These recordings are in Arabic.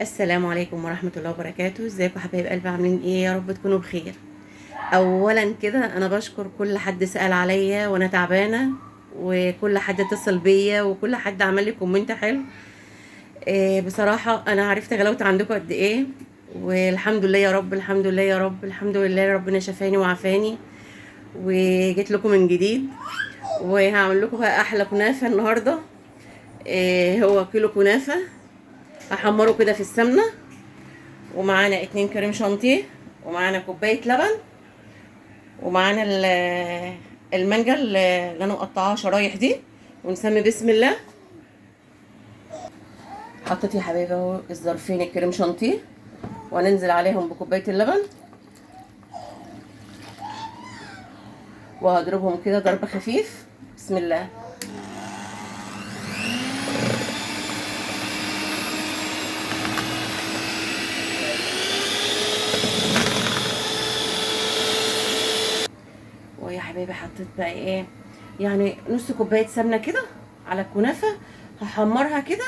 السلام عليكم ورحمة الله وبركاته. ازيكم حبايب قلبي؟ عاملين ايه؟ يا رب تكونوا بخير. اولا كده انا بشكر كل حد سأل عليا وانا تعبانة، وكل حد اتصل بيا، وكل حد عمل لي كومنت حلو. إيه بصراحة انا عرفت غلاوة عندكم قد ايه، والحمد لله يا رب، الحمد لله يا رب، الحمد لله ربنا شفاني وعافاني، وجيت لكم من جديد. وهعمل لكم بقى احلى كنافة النهاردة. إيه هو كيلو كنافة، هحمره كده في السمنة، ومعانا 2 كريم شانتيه، ومعانا كوباية لبن، ومعانا المانجا اللي انا مقطعاها شرايح دي. ونسمي بسم الله. حطيت يا حبايبي اهو الظرفين الكريم شانتيه، وهننزل عليهم بكوباية اللبن، وهضربهم كده ضرب خفيف. بسم الله. ويا حبايبي حطيت بقى ايه، يعني نص كوباية سمنة كده على الكنافة، هحمرها كده.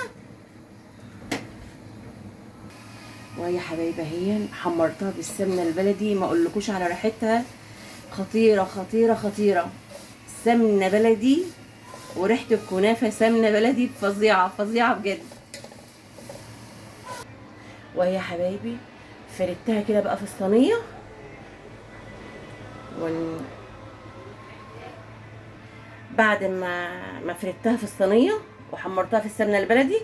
ويا حبايبي اهي حمرتها بالسمنة البلدي، ما اقولكوش على ريحتها، خطيرة خطيرة خطيرة. سمنة بلدي، وريحة الكنافة سمنة بلدي فظيعة فظيعة بجد. وهي حبايبي فردتها كده بقى في الصينية، ون... بعد ما فردتها في الصينية وحمرتها في السمنة البلدي،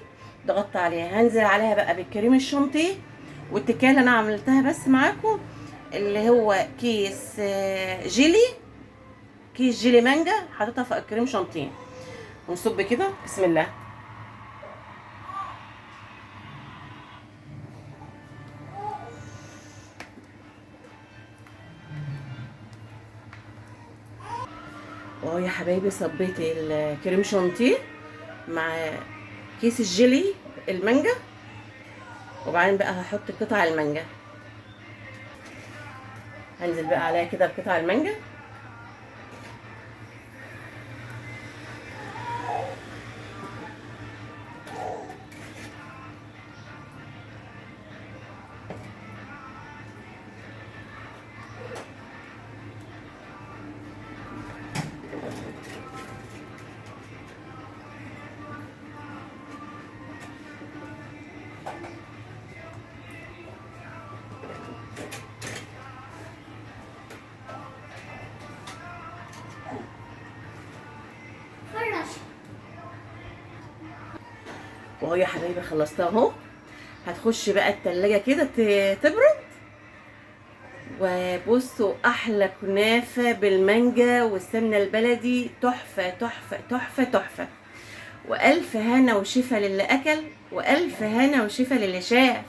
ضغطت عليها، هنزل عليها بقى بالكريم الشانتيه. والتكال اللي انا عملتها بس معاكم، اللي هو كيس جيلي، كيس جيلي مانجا حاططها في الكريم شانتيه. ونصب كده بسم الله. واهو يا حبايبي صبيت الكريم شانتيه مع كيس الجيلي المانجا، وبعدين بقى هحط قطع المانجا، هنزل بقى عليها كده بقطع المانجا. واهو يا حبايبي خلصتها اهو. هتخش بقى التلاجة كده تبرد. وبصوا احلى كنافة بالمانجا والسمنة البلدي، تحفة تحفة تحفة تحفة. والف هنا وشفا للي اكل، والف هنا وشفا للي شاف.